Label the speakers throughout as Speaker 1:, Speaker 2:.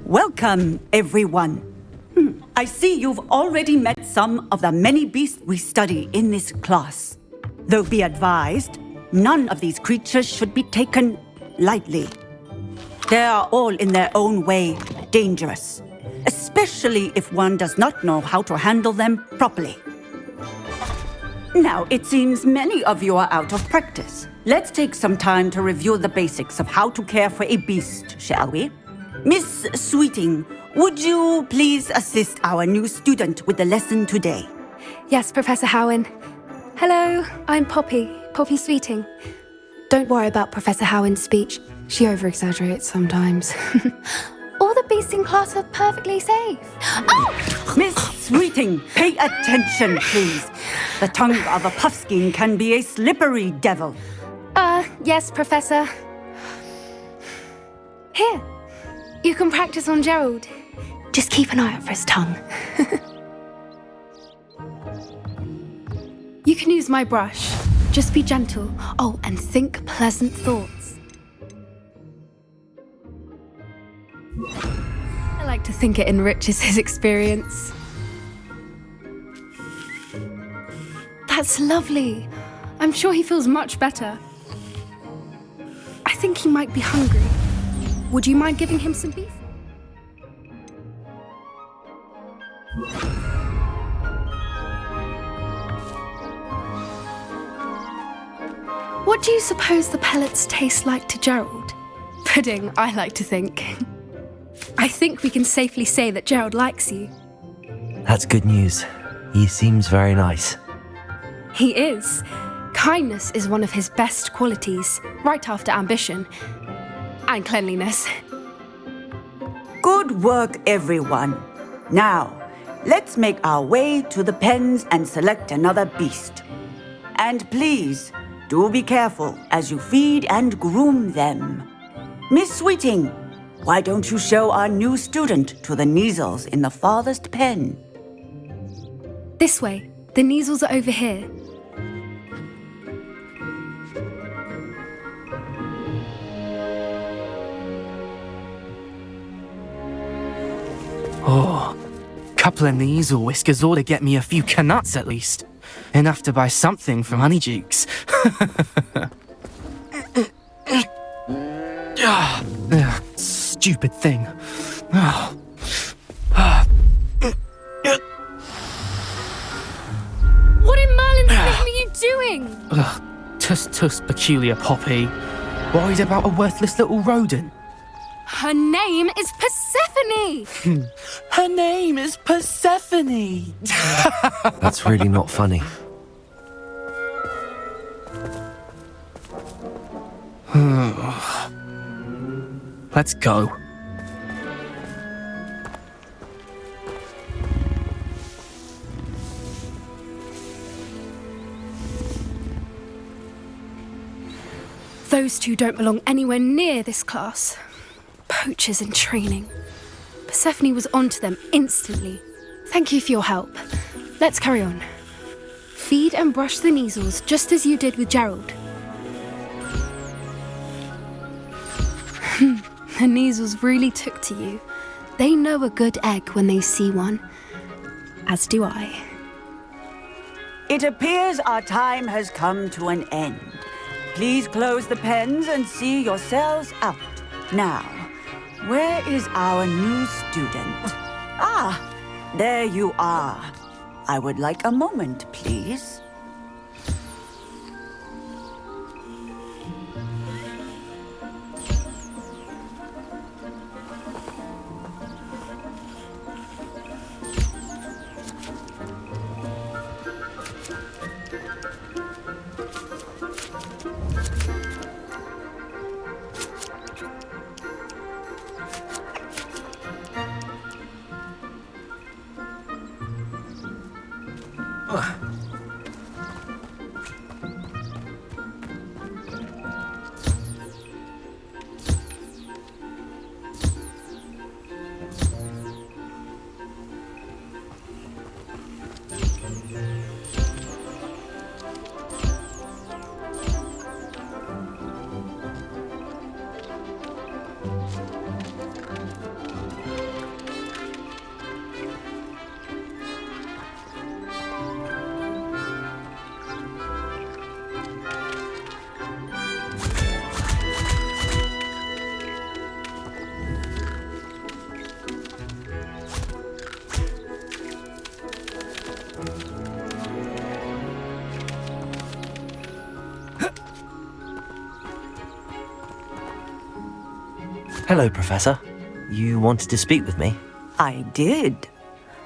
Speaker 1: Welcome, everyone. I see you've already met some of the many beasts we study in this class. Though be advised, none of these creatures should be taken lightly. They are all in their own way dangerous, especially if one does not know how to handle them properly. Now, it seems many of you are out of practice. Let's take some time to review the basics of how to care for a beast, shall we? Miss Sweeting, would you please assist our new student with the lesson today?
Speaker 2: Yes, Professor Howen. Hello, I'm Poppy Sweeting. Don't worry about Professor Howen's speech. She over-exaggerates sometimes. All the beasts in class are perfectly safe. Oh!
Speaker 1: Miss Sweeting, pay attention, please. The tongue of a puffskein can be a slippery devil.
Speaker 2: Yes, Professor. Here, you can practice on Gerald. Just keep an eye out for his tongue. You can use my brush. Just be gentle. Oh, and think pleasant thoughts. I like to think it enriches his experience. That's lovely. I'm sure he feels much better. I think he might be hungry. Would you mind giving him some beef? What do you suppose the pellets taste like to Gerald? Pudding, I like to think. I think we can safely say that Gerald likes you.
Speaker 3: That's good news. He seems very nice.
Speaker 2: He is. Kindness is one of his best qualities, right after ambition. And cleanliness.
Speaker 1: Good work, everyone. Now, let's make our way to the pens and select another beast. And please, do be careful as you feed and groom them. Miss Sweeting, why don't you show our new student to the Neasels in the farthest pen?
Speaker 2: This way. The Neasels are over here.
Speaker 4: Oh, couple of Neasel whiskers ought to get me a few canuts at least. Enough to buy something from Honeydukes. Stupid thing.
Speaker 2: What in Merlin's name are you doing?
Speaker 4: Tuss, peculiar Poppy. Worried about a worthless little rodent.
Speaker 2: Her name is Persephone!
Speaker 4: Her name is Persephone!
Speaker 3: That's really not funny.
Speaker 4: Let's go.
Speaker 2: Those two don't belong anywhere near this class. Poachers in training. Persephone was onto them instantly. Thank you for your help. Let's carry on. Feed and brush the Neasels just as you did with Gerald. The Neasels really took to you. They know a good egg when they see one. As do I.
Speaker 1: It appears our time has come to an end. Please close the pens and see yourselves out. Now, where is our new student? Ah, there you are. I would like a moment, please.
Speaker 3: Hello, Professor. You wanted to speak with me?
Speaker 1: I did.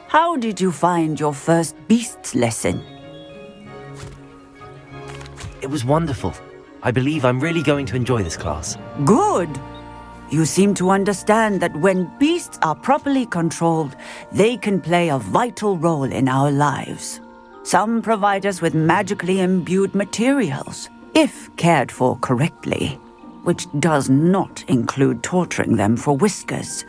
Speaker 1: How did you find your first beasts lesson?
Speaker 3: It was wonderful. I believe I'm really going to enjoy this class.
Speaker 1: Good. You seem to understand that when beasts are properly controlled, they can play a vital role in our lives. Some provide us with magically imbued materials, if cared for correctly, which does not include torturing them for whiskers.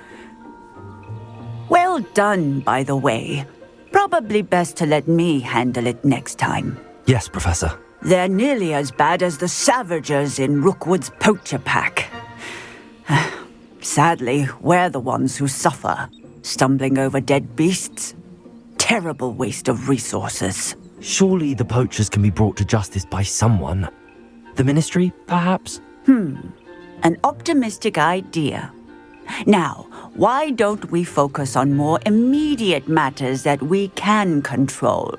Speaker 1: Well done, by the way. Probably best to let me handle it next time.
Speaker 3: Yes, Professor.
Speaker 1: They're nearly as bad as the Savagers in Rookwood's poacher pack. Sadly, we're the ones who suffer, stumbling over dead beasts. Terrible waste of resources.
Speaker 3: Surely the poachers can be brought to justice by someone. The Ministry, perhaps?
Speaker 1: An optimistic idea. Now, why don't we focus on more immediate matters that we can control?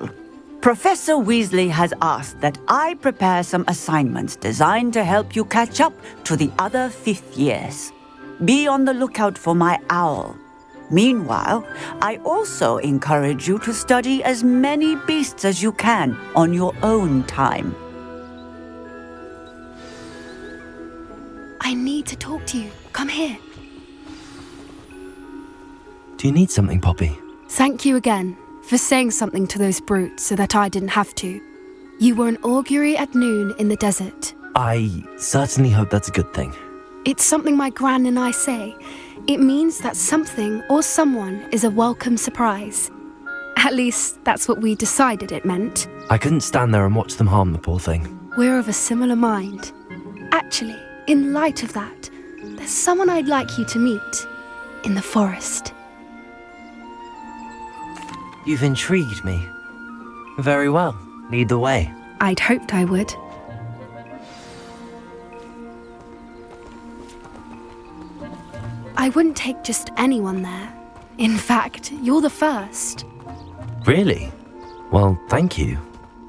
Speaker 1: Professor Weasley has asked that I prepare some assignments designed to help you catch up to the other fifth years. Be on the lookout for my owl. Meanwhile, I also encourage you to study as many beasts as you can on your own time.
Speaker 2: I need to talk to you. Come here.
Speaker 3: Do you need something, Poppy?
Speaker 2: Thank you again for saying something to those brutes so that I didn't have to. You were an augury at noon in the desert.
Speaker 3: I certainly hope that's a good thing.
Speaker 2: It's something my gran and I say. It means that something or someone is a welcome surprise. At least, that's what we decided it meant.
Speaker 3: I couldn't stand there and watch them harm the poor thing.
Speaker 2: We're of a similar mind. Actually, in light of that, there's someone I'd like you to meet in the forest.
Speaker 3: You've intrigued me. Very well. Lead the way.
Speaker 2: I'd hoped I would. I wouldn't take just anyone there. In fact, you're the first.
Speaker 3: Really? Well, thank you,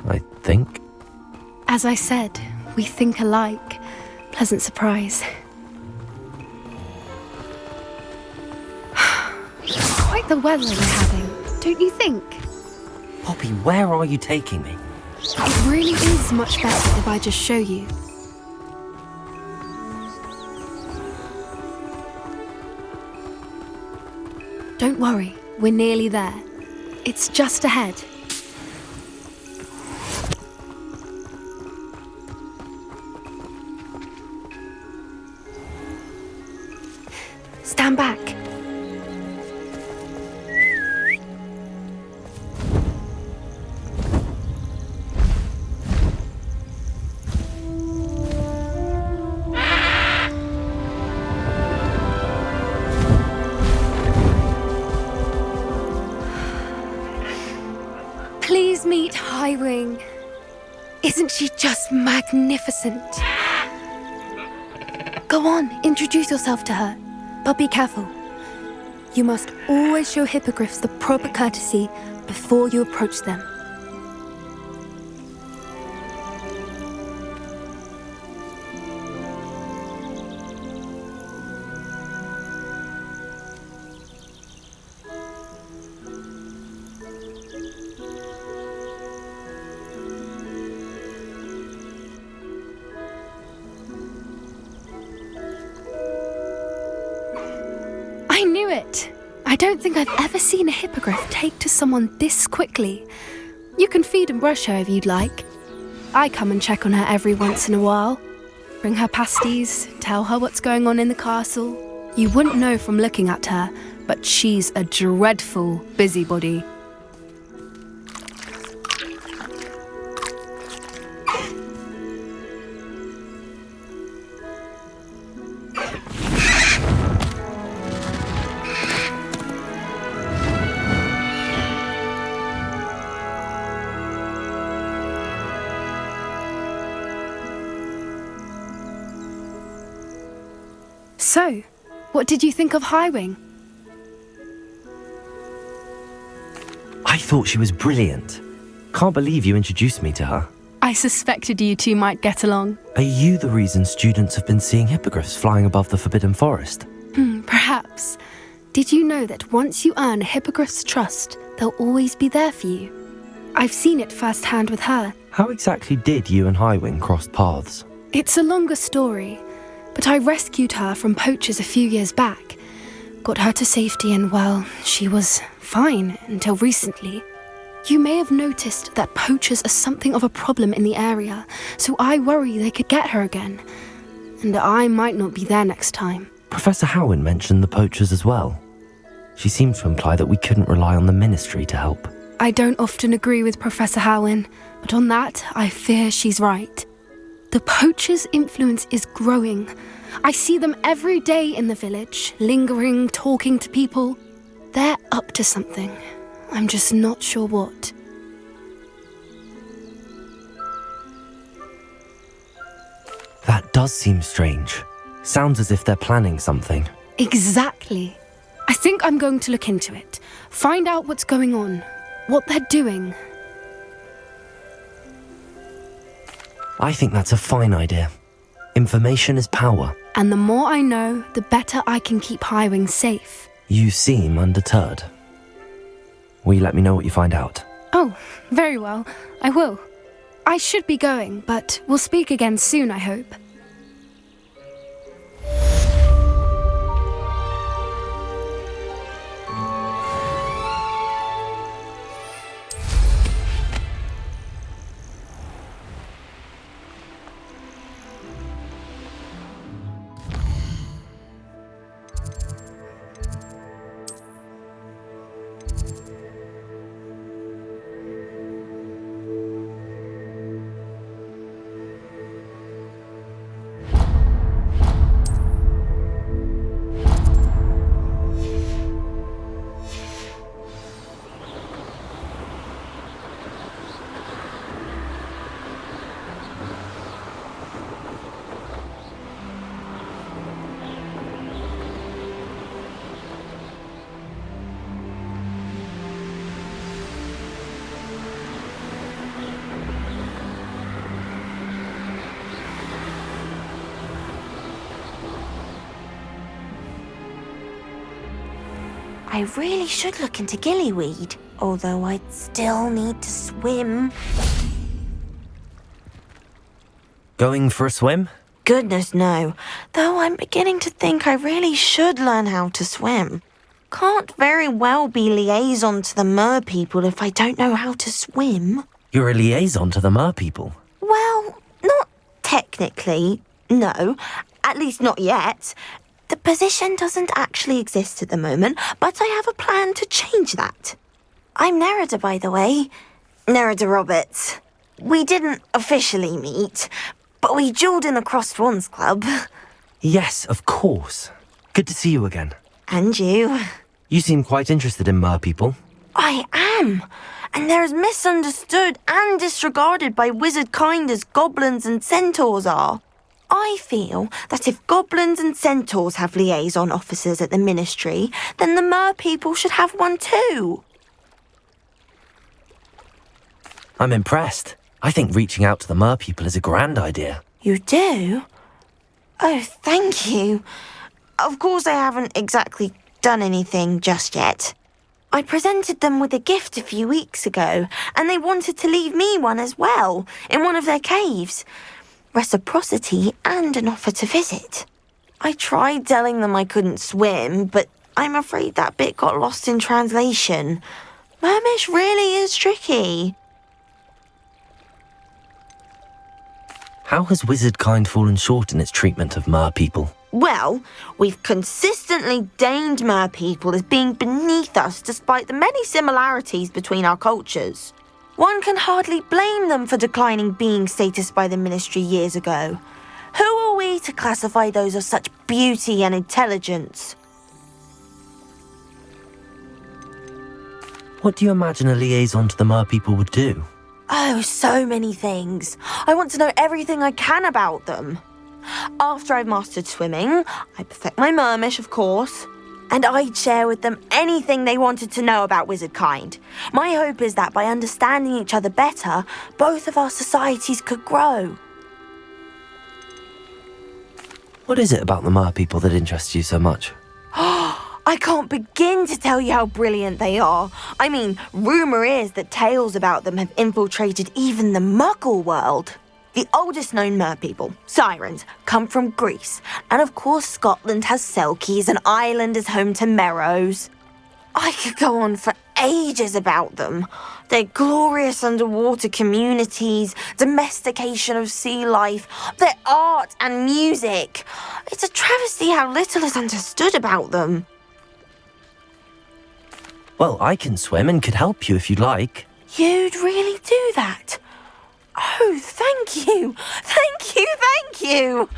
Speaker 3: I think.
Speaker 2: As I said, we think alike. Pleasant surprise. Quite the weather we're having, don't you think?
Speaker 3: Poppy, where are you taking me?
Speaker 2: It really is much better if I just show you. Don't worry, we're nearly there. It's just ahead. Stand back. Please meet Highwing. Isn't she just magnificent? Go on, introduce yourself to her. But be careful. You must always show hippogriffs the proper courtesy before you approach them. I knew it! I don't think I've ever seen a hippogriff take to someone this quickly. You can feed and brush her if you'd like. I come and check on her every once in a while. Bring her pasties, tell her what's going on in the castle. You wouldn't know from looking at her, but she's a dreadful busybody. So, what did you think of Highwing?
Speaker 3: I thought she was brilliant. Can't believe you introduced me to her.
Speaker 2: I suspected you two might get along.
Speaker 3: Are you the reason students have been seeing hippogriffs flying above the Forbidden Forest?
Speaker 2: Perhaps. Did you know that once you earn a hippogriff's trust, they'll always be there for you? I've seen it firsthand with her.
Speaker 3: How exactly did you and Highwing cross paths?
Speaker 2: It's a longer story, but I rescued her from poachers a few years back. Got her to safety and, well, she was fine until recently. You may have noticed that poachers are something of a problem in the area, so I worry they could get her again. And I might not be there next time.
Speaker 3: Professor Howin mentioned the poachers as well. She seemed to imply that we couldn't rely on the ministry to help.
Speaker 2: I don't often agree with Professor Howin, but on that, I fear she's right. The poachers' influence is growing. I see them every day in the village, lingering, talking to people. They're up to something. I'm just not sure what.
Speaker 3: That does seem strange. Sounds as if they're planning something.
Speaker 2: Exactly. I think I'm going to look into it. Find out what's going on. What they're doing.
Speaker 3: I think that's a fine idea. Information is power.
Speaker 2: And the more I know, the better I can keep Highwing safe.
Speaker 3: You seem undeterred. Will you let me know what you find out?
Speaker 2: Oh, very well. I will. I should be going, but we'll speak again soon, I hope.
Speaker 5: I really should look into gillyweed, although I'd still need to swim.
Speaker 3: Going for a swim?
Speaker 5: Goodness no, though I'm beginning to think I really should learn how to swim. Can't very well be liaison to the mer people if I don't know how to swim.
Speaker 3: You're a liaison to the mer people.
Speaker 5: Well, not technically, no. At least not yet. The position doesn't actually exist at the moment, but I have a plan to change that. I'm Nerida, by the way. Nerida Roberts. We didn't officially meet, but we duelled in the Crossed Wands Club.
Speaker 3: Yes, of course. Good to see you again.
Speaker 5: And you.
Speaker 3: You seem quite interested in mer people.
Speaker 5: I am. And they're as misunderstood and disregarded by wizard kind as goblins and centaurs are. I feel that if goblins and centaurs have liaison officers at the ministry, then the mer people should have one too.
Speaker 3: I'm impressed. I think reaching out to the mer people is a grand idea.
Speaker 5: You do? Oh, thank you. Of course I haven't exactly done anything just yet. I presented them with a gift a few weeks ago, and they wanted to leave me one as well, in one of their caves. Reciprocity and an offer to visit. I tried telling them I couldn't swim, but I'm afraid that bit got lost in translation. Mermish really is tricky.
Speaker 3: How has wizard kind fallen short in its treatment of mer people?
Speaker 5: Well, we've consistently deemed mer people as being beneath us despite the many similarities between our cultures. One can hardly blame them for declining being status by the ministry years ago. Who are we to classify those of such beauty and intelligence?
Speaker 3: What do you imagine a liaison to the mer people would do?
Speaker 5: Oh, so many things. I want to know everything I can about them. After I've mastered swimming, I perfect my mermish, of course. And I'd share with them anything they wanted to know about wizard kind. My hope is that by understanding each other better, both of our societies could grow.
Speaker 3: What is it about the mer people that interests you so much?
Speaker 5: I can't begin to tell you how brilliant they are. I mean, rumour is that tales about them have infiltrated even the Muggle world. The oldest known merpeople, sirens, come from Greece. And of course Scotland has Selkies and Ireland is home to Merrows. I could go on for ages about them. Their glorious underwater communities, domestication of sea life, their art and music. It's a travesty how little is understood about them.
Speaker 3: Well, I can swim and could help you if you'd like.
Speaker 5: You'd really do that? Oh, thank you! Thank you, thank you!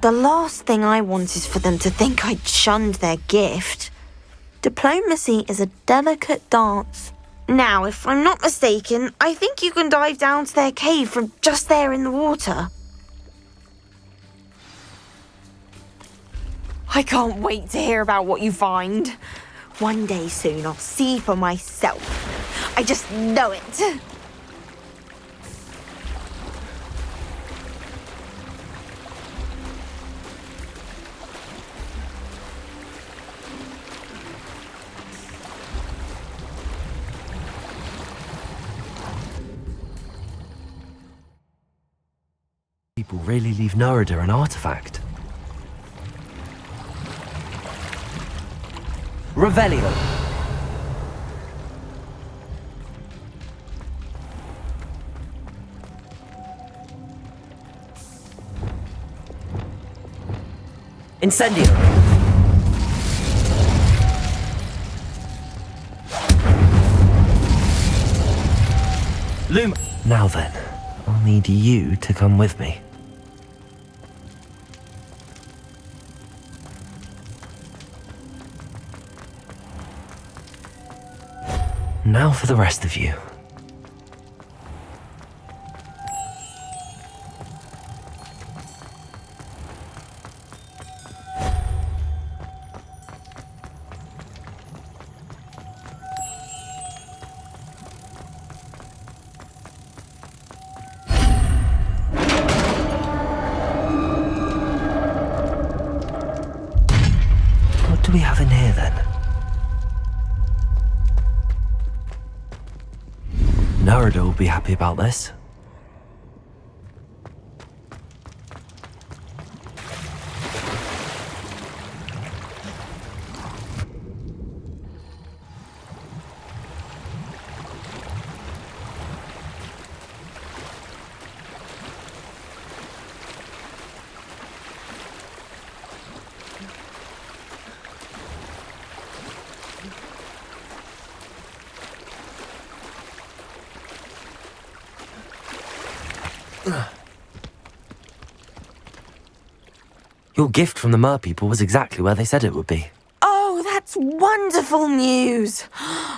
Speaker 5: The last thing I want is for them to think I'd shunned their gift. Diplomacy is a delicate dance. Now, if I'm not mistaken, I think you can dive down to their cave from just there in the water. I can't wait to hear about what you find. One day soon I'll see for myself. I just know it.
Speaker 3: People really leave Nerida an artifact. Revelio. Incendio. Loom. Now then, I'll need you to come with me. Now for the rest of you. What do we have in here then? Nerida will be happy about this. Your gift from the merpeople was exactly where they said it would be.
Speaker 5: Oh, that's wonderful news.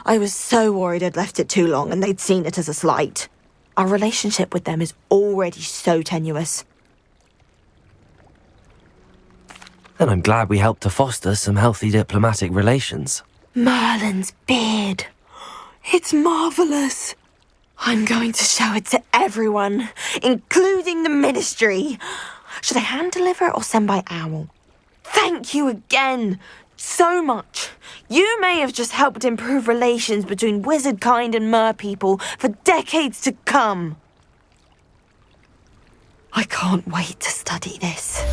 Speaker 5: I was so worried I'd left it too long and they'd seen it as a slight. Our relationship with them is already so tenuous.
Speaker 3: Then I'm glad we helped to foster some healthy diplomatic relations.
Speaker 5: Merlin's beard. It's marvellous. I'm going to show it to everyone, including the ministry. Should I hand deliver it or send by owl? Thank you again so much. You may have just helped improve relations between wizard kind and merpeople for decades to come. I can't wait to study this.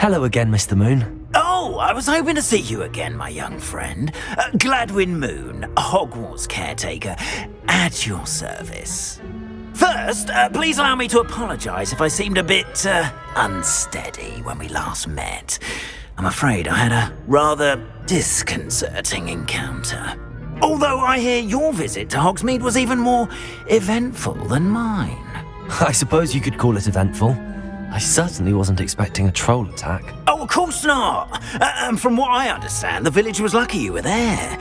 Speaker 3: Hello again, Mr. Moon.
Speaker 6: Oh, I was hoping to see you again, my young friend. Gladwin Moon, Hogwarts caretaker, at your service. First, please allow me to apologise if I seemed a bit unsteady when we last met. I'm afraid I had a rather disconcerting encounter. Although I hear your visit to Hogsmeade was even more eventful than mine.
Speaker 3: I suppose you could call it eventful. I certainly wasn't expecting a troll attack.
Speaker 6: Oh, of course not. And from what I understand, the village was lucky you were there.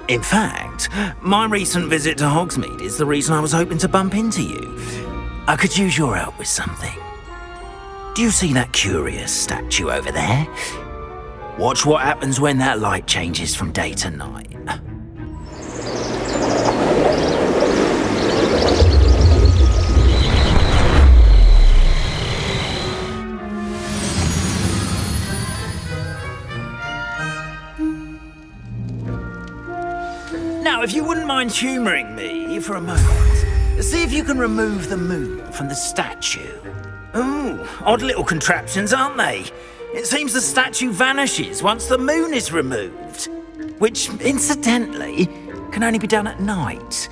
Speaker 6: In fact, my recent visit to Hogsmeade is the reason I was hoping to bump into you. I could use your help with something. Do you see that curious statue over there? Watch what happens when that light changes from day to night. Now, if you wouldn't mind humouring me for a moment, see if you can remove the moon from the statue. Ooh, odd little contraptions, aren't they? It seems the statue vanishes once the moon is removed, which, incidentally, can only be done at night.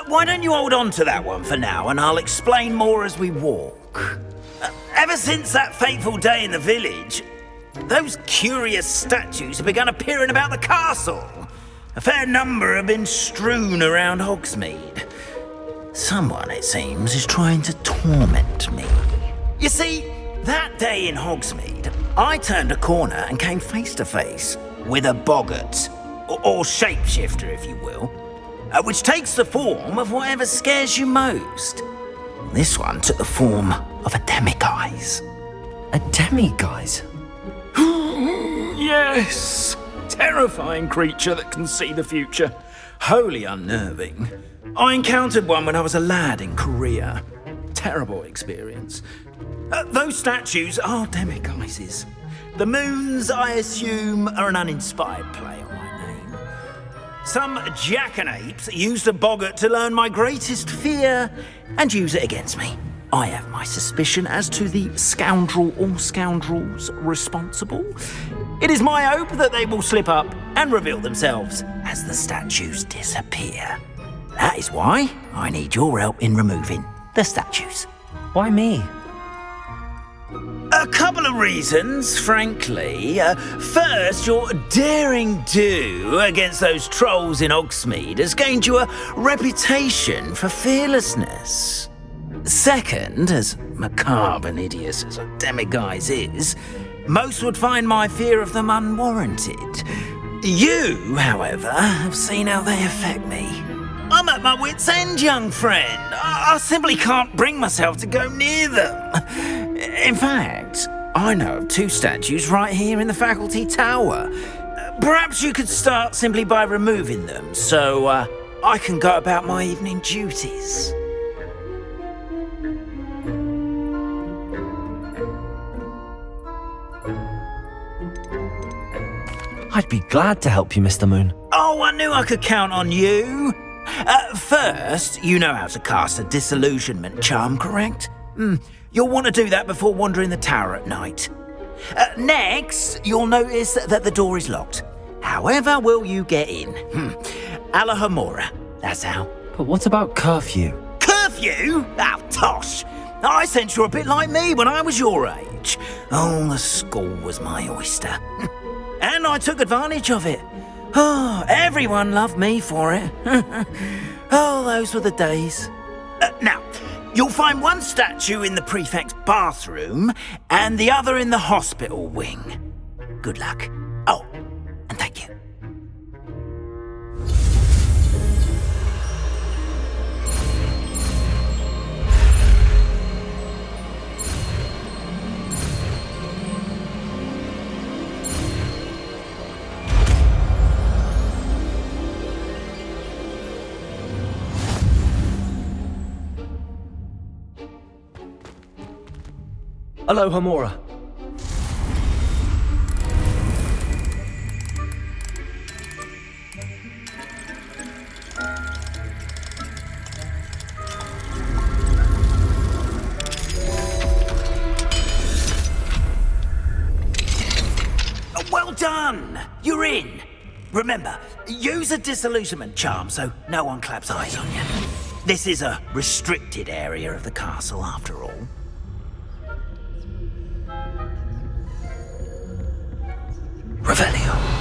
Speaker 6: Why don't you hold on to that one for now, and I'll explain more as we walk. Ever since that fateful day in the village, those curious statues have begun appearing about the castle. A fair number have been strewn around Hogsmeade. Someone, it seems, is trying to torment me. You see, that day in Hogsmeade, I turned a corner and came face to face with a boggart, or shapeshifter, if you will, which takes the form of whatever scares you most. This one took the form of a demiguise.
Speaker 3: A demiguise?
Speaker 6: Yes! Terrifying creature that can see the future. Wholly unnerving. I encountered one when I was a lad in Korea. Terrible experience. Those statues are demiguises. The moons, I assume, are an uninspired play on my name. Some jackanapes used a boggart to learn my greatest fear and use it against me. I have my suspicion as to the scoundrel or scoundrels responsible. It is my hope that they will slip up and reveal themselves as the statues disappear. That is why I need your help in removing the statues.
Speaker 3: Why me?
Speaker 6: A couple of reasons, frankly. First, your daring do against those trolls in Hogsmeade has gained you a reputation for fearlessness. Second, as macabre and hideous as a demiguise is, most would find my fear of them unwarranted. You, however, have seen how they affect me. I'm at my wit's end, young friend. I simply can't bring myself to go near them. In fact, I know of two statues right here in the faculty tower. Perhaps you could start simply by removing them, so I can go about my evening duties.
Speaker 3: I'd be glad to help you, Mr. Moon.
Speaker 6: Oh, I knew I could count on you. First, you know how to cast a disillusionment charm, correct? You'll want to do that before wandering the tower at night. Next, you'll notice that the door is locked. However will you get in? Alahomora, that's how.
Speaker 3: But what about curfew?
Speaker 6: Curfew? Oh, tosh. I sense you're a bit like me when I was your age. Oh, the school was my oyster. And I took advantage of it. Oh, everyone loved me for it. Oh, those were the days. Now, you'll find one statue in the prefect's bathroom and the other in the hospital wing. Good luck. Oh, and thank you.
Speaker 3: Hello, Homora.
Speaker 6: Remember, use a disillusionment charm so no one claps eyes on you. This is a restricted area of the castle, after all. Revelio.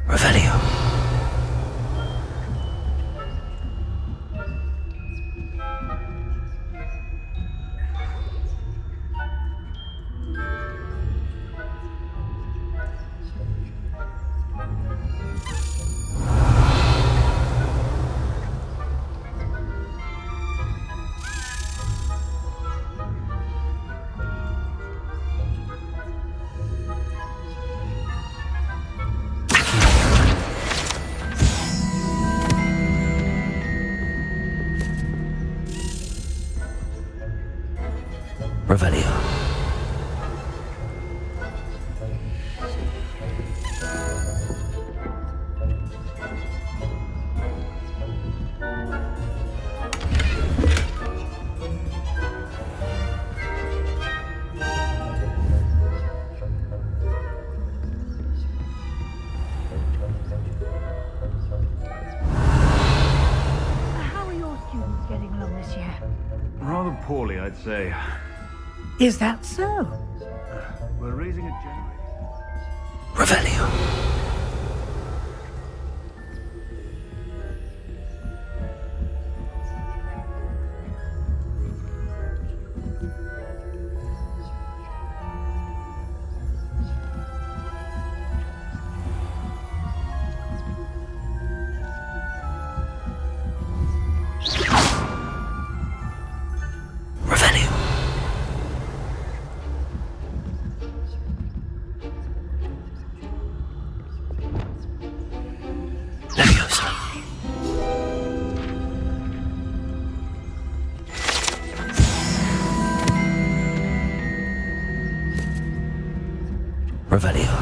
Speaker 6: Revelio. Revelio.
Speaker 7: How are your students getting along this year?
Speaker 8: Rather poorly, I'd say.
Speaker 7: Is that so?
Speaker 8: We're raising a generator.
Speaker 6: Revelio. Revelio. Leviosa. Revelio.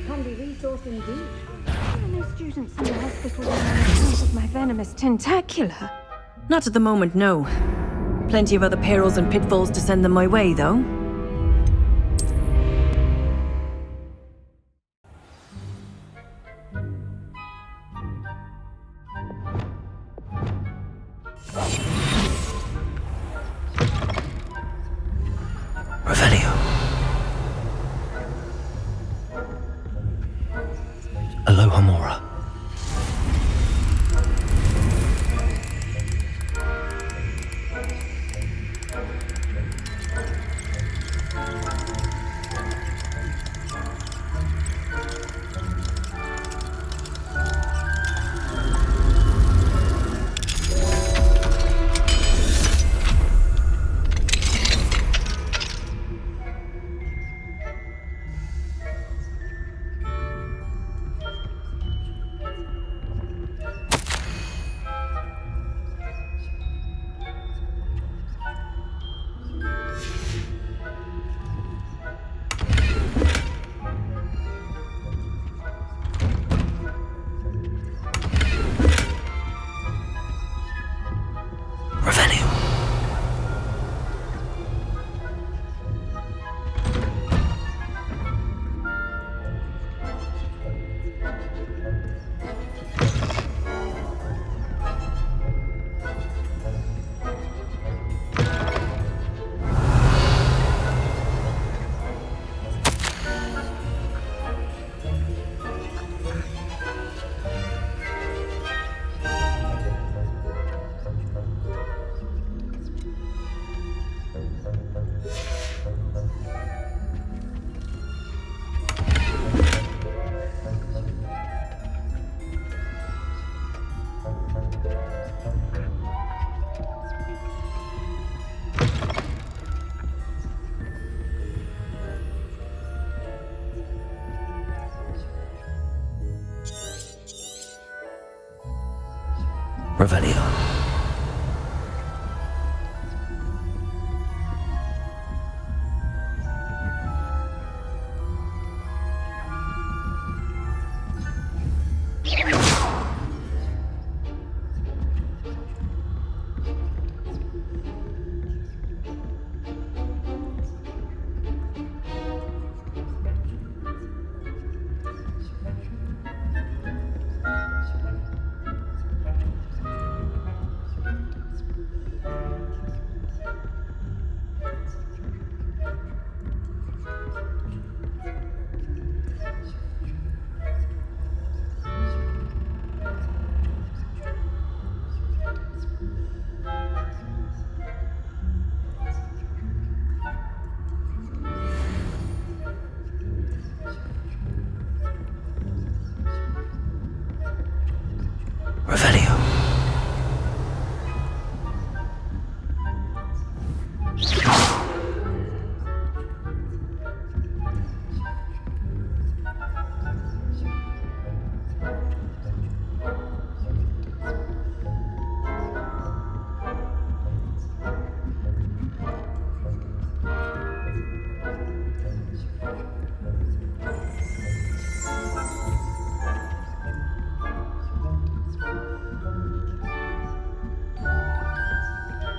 Speaker 7: Handy resource indeed. How many students in the hospital are on account of my venomous tentacular?
Speaker 9: Not at the moment, no. Plenty of other perils and pitfalls to send them my way, though.
Speaker 6: Revelio. Alohomora.
Speaker 3: Revelio. Revelio.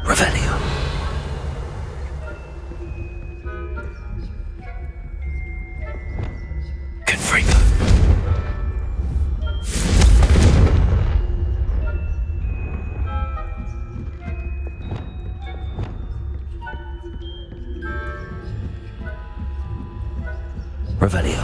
Speaker 3: Revelio. Confringo. Revelio.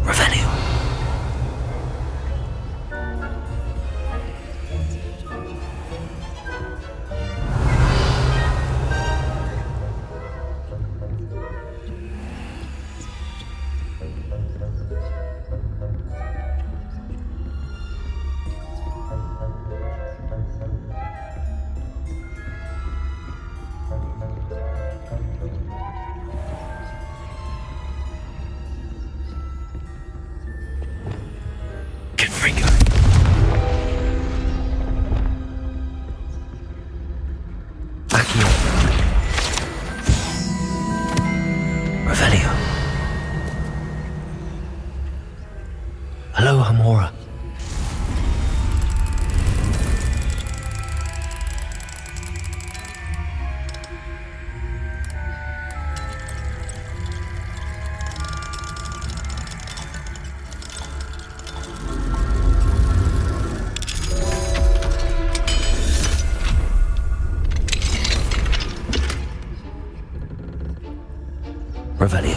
Speaker 3: Revelio. Confringo. Accio. Revelio. Hello, Hamora. Revelio.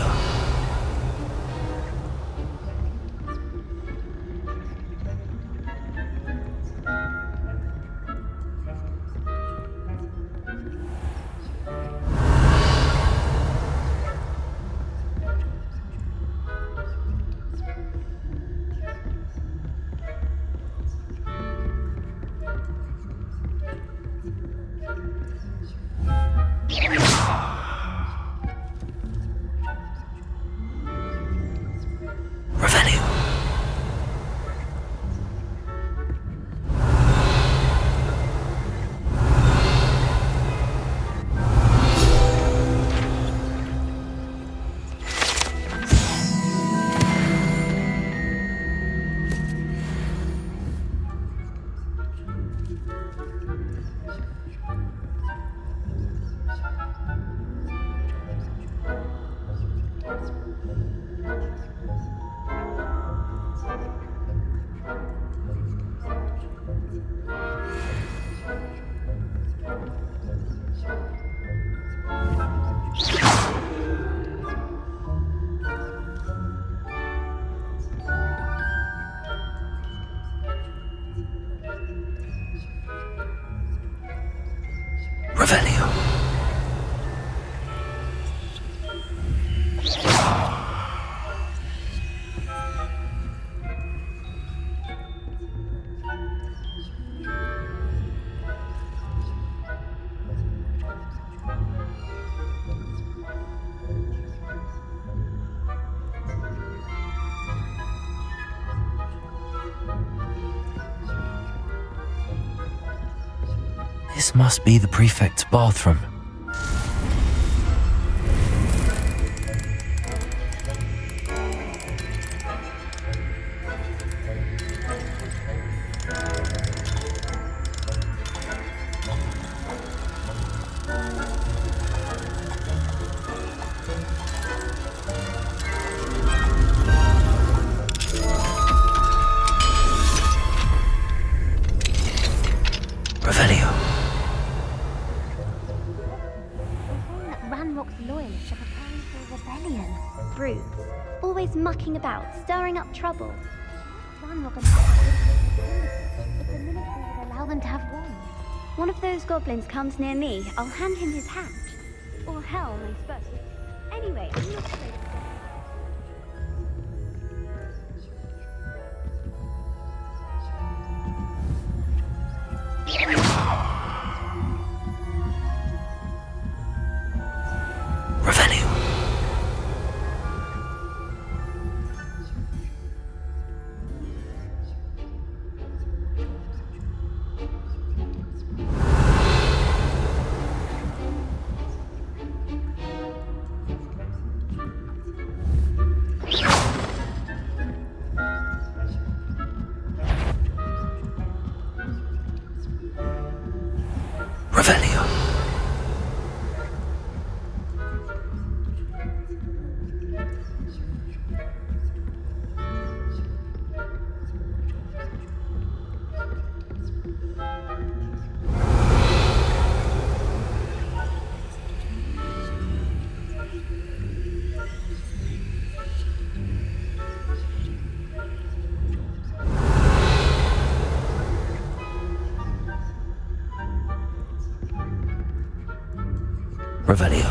Speaker 3: Revelio. Revelio. This must be the prefect's bathroom. Revelio.
Speaker 10: Ranrock's loyalists are preparing for a rebellion. Brutes, always mucking about, stirring up trouble. Ranrock and if the military would allow them to have wands. One of those goblins comes near me, I'll hand him his hat. Or helm, I suppose. Anyway, I'm not afraid of the
Speaker 3: Revelio. Revelio. Revelio.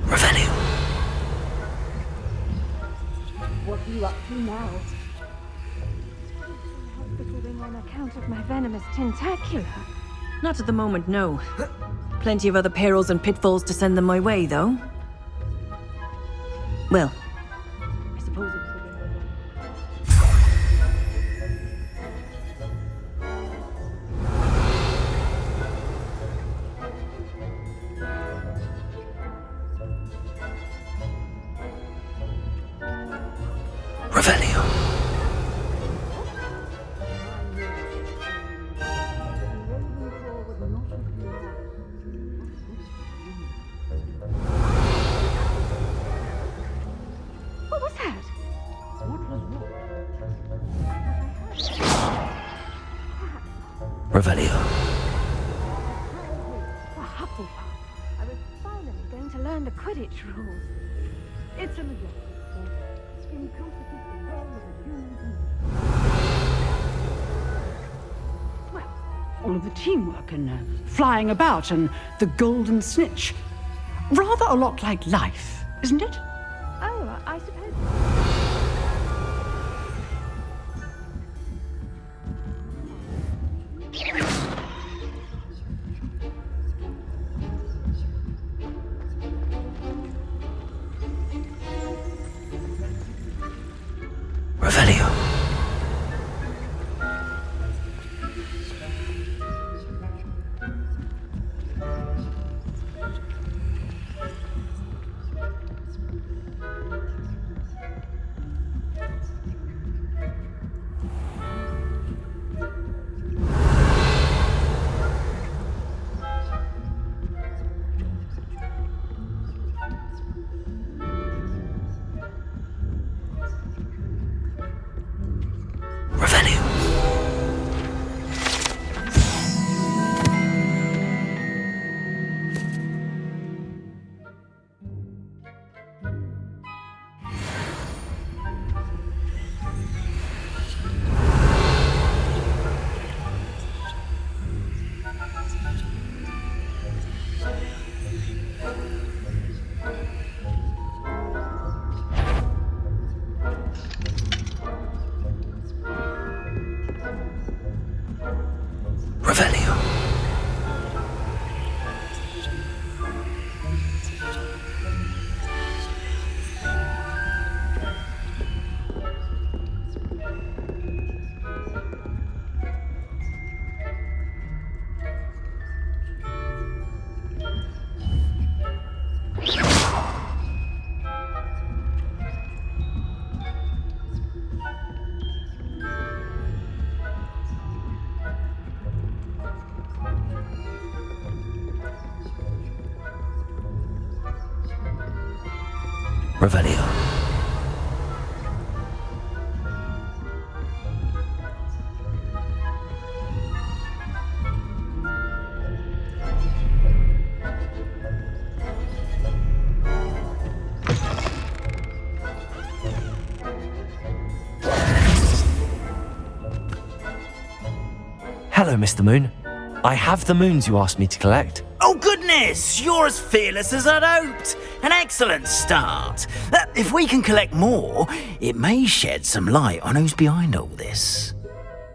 Speaker 3: Revelio.
Speaker 7: What are you up to now? Hospital ring on account of my venomous tentacula.
Speaker 9: Not at the moment, no. Plenty of other perils and pitfalls to send them my way, though. Well, I suppose it's
Speaker 3: Revelio.
Speaker 7: What was that?
Speaker 3: Revelio.
Speaker 7: A Hufflepuff. I was finally going to learn the Quidditch rules. It's a mistake. Incompetent to roll with a human being. Well, all of the teamwork and flying about and the golden snitch. Rather a lot like life, isn't it? Oh, I suppose.
Speaker 3: Revelio. Revelio. Hello, Mr. Moon. I have the moons you asked me to collect.
Speaker 6: Oh, goodness! You're as fearless as I'd hoped. An excellent start. If we can collect more, it may shed some light on who's behind all this.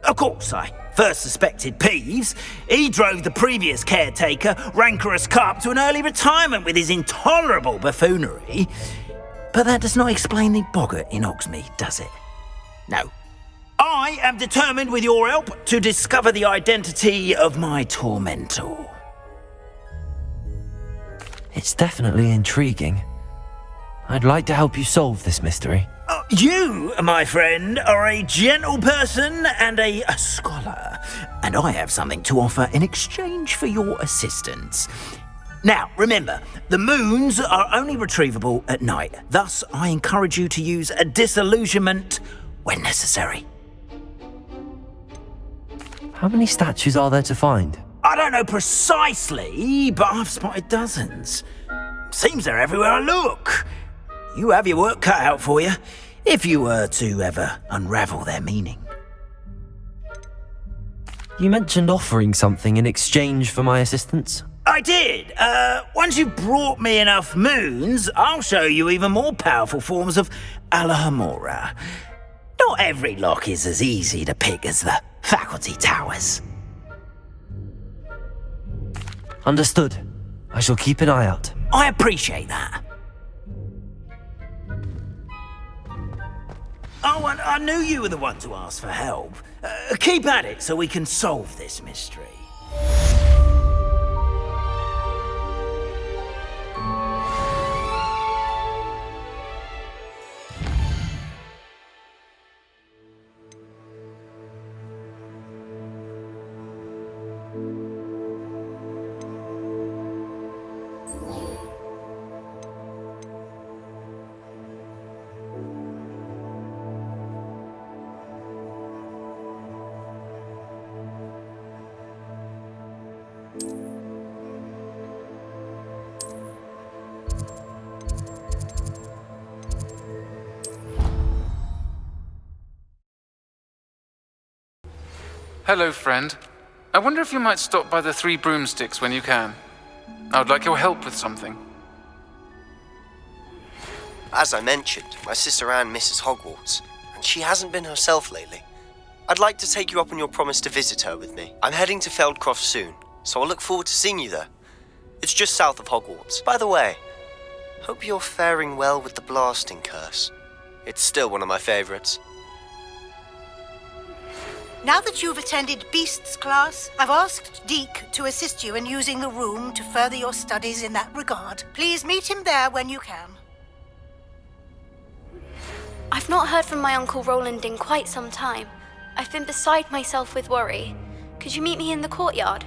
Speaker 6: Of course, I first suspected Peeves. He drove the previous caretaker, Rancorous Carp, to an early retirement with his intolerable buffoonery. But that does not explain the boggart in Hogsmeade, does it? No. I am determined, with your help, to discover the identity of my tormentor.
Speaker 3: It's definitely intriguing. I'd like to help you solve this mystery.
Speaker 6: You, my friend, are a gentle person and a scholar, and I have something to offer in exchange for your assistance. Now, remember, the moons are only retrievable at night. Thus, I encourage you to use a disillusionment when necessary.
Speaker 3: How many statues are there to find?
Speaker 6: I don't know precisely, but I've spotted dozens. Seems they're everywhere I look. You have your work cut out for you, if you were to ever unravel their meaning.
Speaker 3: You mentioned offering something in exchange for my assistance.
Speaker 6: I did. Once you've brought me enough moons, I'll show you even more powerful forms of Alohomora. Not every lock is as easy to pick as the faculty towers.
Speaker 3: Understood. I shall keep an eye out.
Speaker 6: I appreciate that. Oh, and I knew you were the one to ask for help. Keep at it so we can solve this mystery.
Speaker 11: Hello, friend. I wonder if you might stop by the Three Broomsticks when you can. I would like your help with something.
Speaker 12: As I mentioned, my sister Anne misses Hogwarts, and she hasn't been herself lately. I'd like to take you up on your promise to visit her with me. I'm heading to Feldcroft soon, so I'll look forward to seeing you there. It's just south of Hogwarts. By the way, hope you're faring well with the blasting curse. It's still one of my favorites.
Speaker 13: Now that you've attended Beasts class, I've asked Deke to assist you in using the room to further your studies in that regard. Please meet him there when you can.
Speaker 10: I've not heard from my Uncle Roland in quite some time. I've been beside myself with worry. Could you meet me in the courtyard?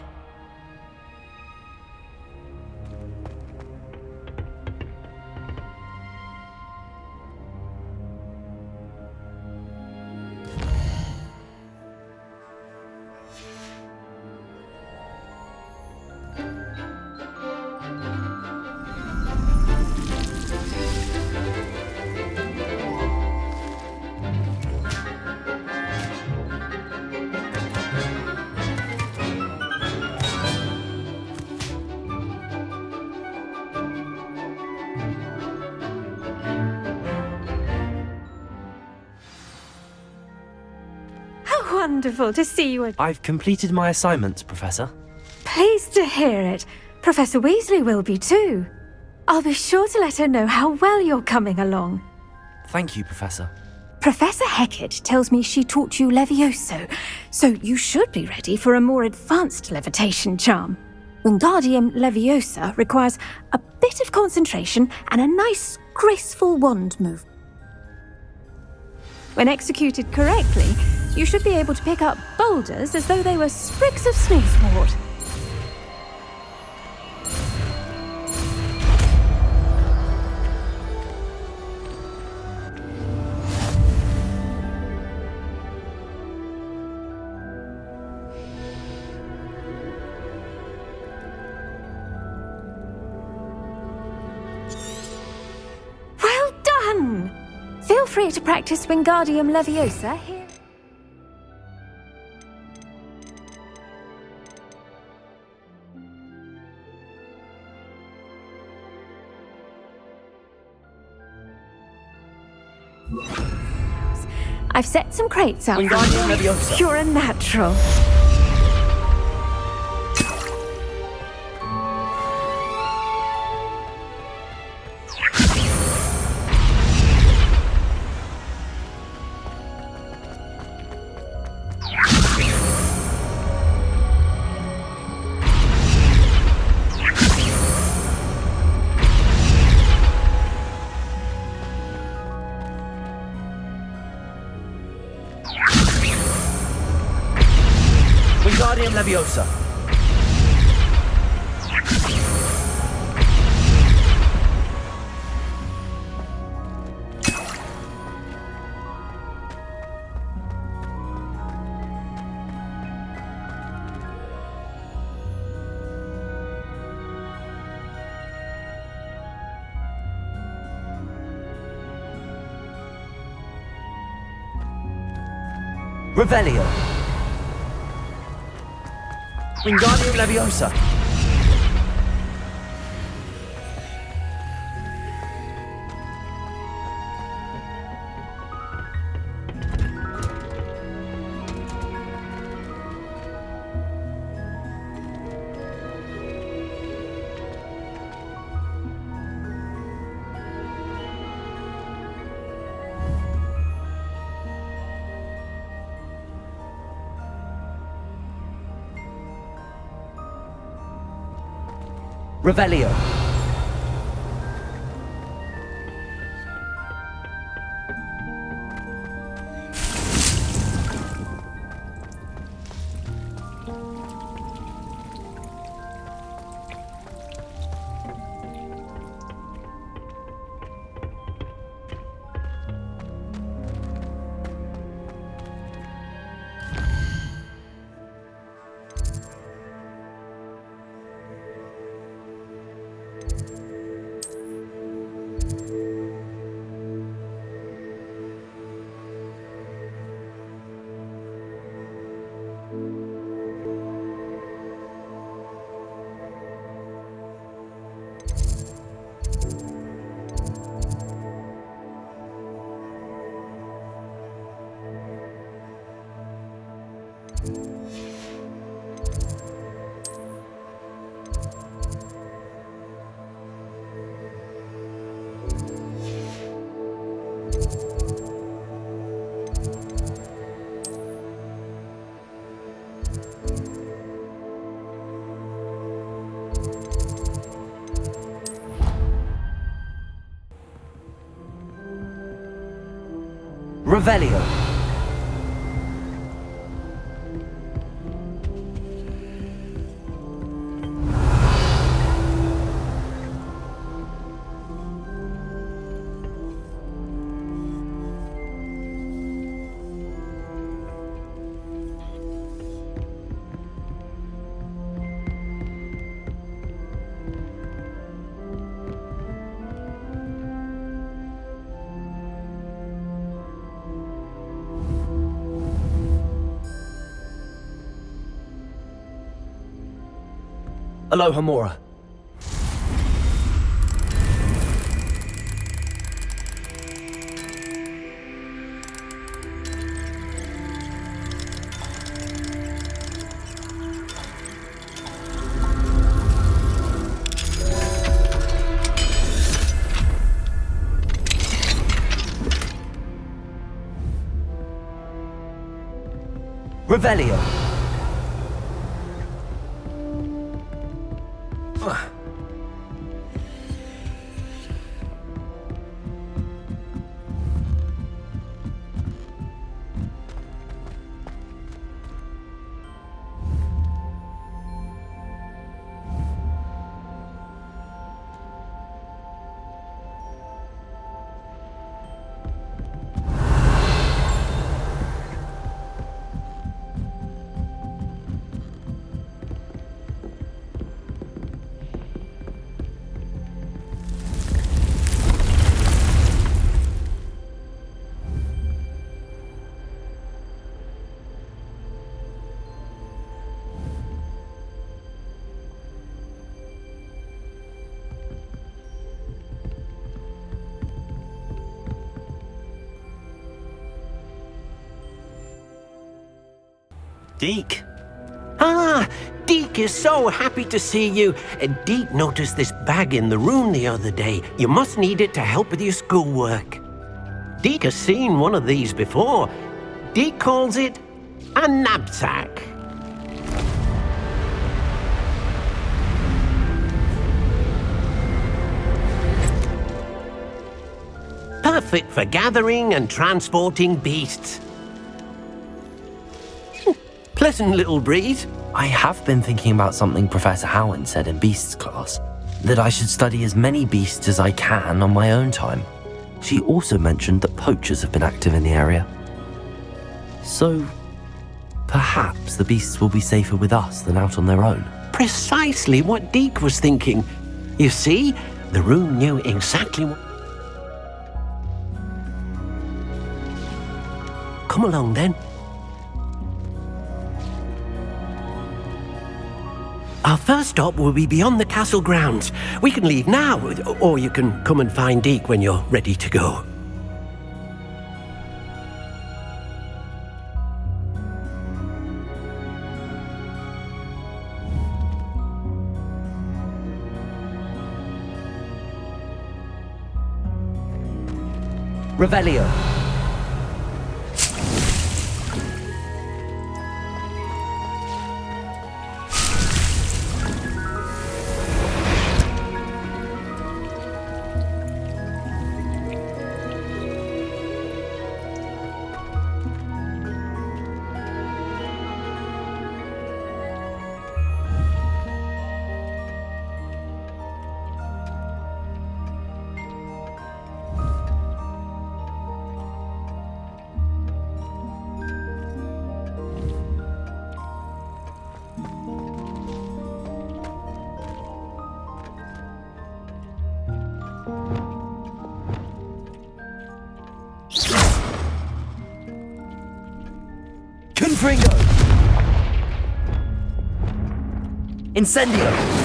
Speaker 14: Wonderful to see you again.
Speaker 3: I've completed my assignments, Professor.
Speaker 14: Pleased to hear it. Professor Weasley will be too. I'll be sure to let her know how well you're coming along.
Speaker 3: Thank you, Professor.
Speaker 14: Professor Hecat tells me she taught you Levioso, so you should be ready for a more advanced levitation charm. Wingardium Leviosa requires a bit of concentration and a nice, graceful wand move. When executed correctly, you should be able to pick up boulders as though they were sprigs of sneezewort. free to practice Wingardium Leviosa here. I've set some crates out.
Speaker 3: Wingardium Leviosa.
Speaker 14: You're a natural.
Speaker 3: Wingardium Leviosa. Revelio. Wingardium Leviosa. Revelio. Revelio. Aloha Mora. Revelio. Deke.
Speaker 15: Ah, Deke is so happy to see you. Deke noticed this bag in the room the other day. You must need it to help with your schoolwork. Deke has seen one of these before. Deke calls it a knapsack. Perfect for gathering and transporting beasts. Pleasant little breeze.
Speaker 3: I have been thinking about something Professor Howland said in Beasts class, that I should study as many beasts as I can on my own time. She also mentioned that poachers have been active in the area. So, perhaps the beasts will be safer with us than out on their own.
Speaker 15: Precisely what Deke was thinking. You see, the room knew exactly what... Come along then. Our first stop will be beyond the castle grounds. We can leave now, or you can come and find Deke when you're ready to go.
Speaker 3: Revelio. Confringo! Incendio!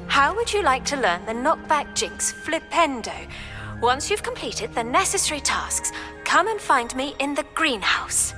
Speaker 14: How would you like to learn the knockback jinx flipendo? Once you've completed the necessary tasks, come and find me in the greenhouse.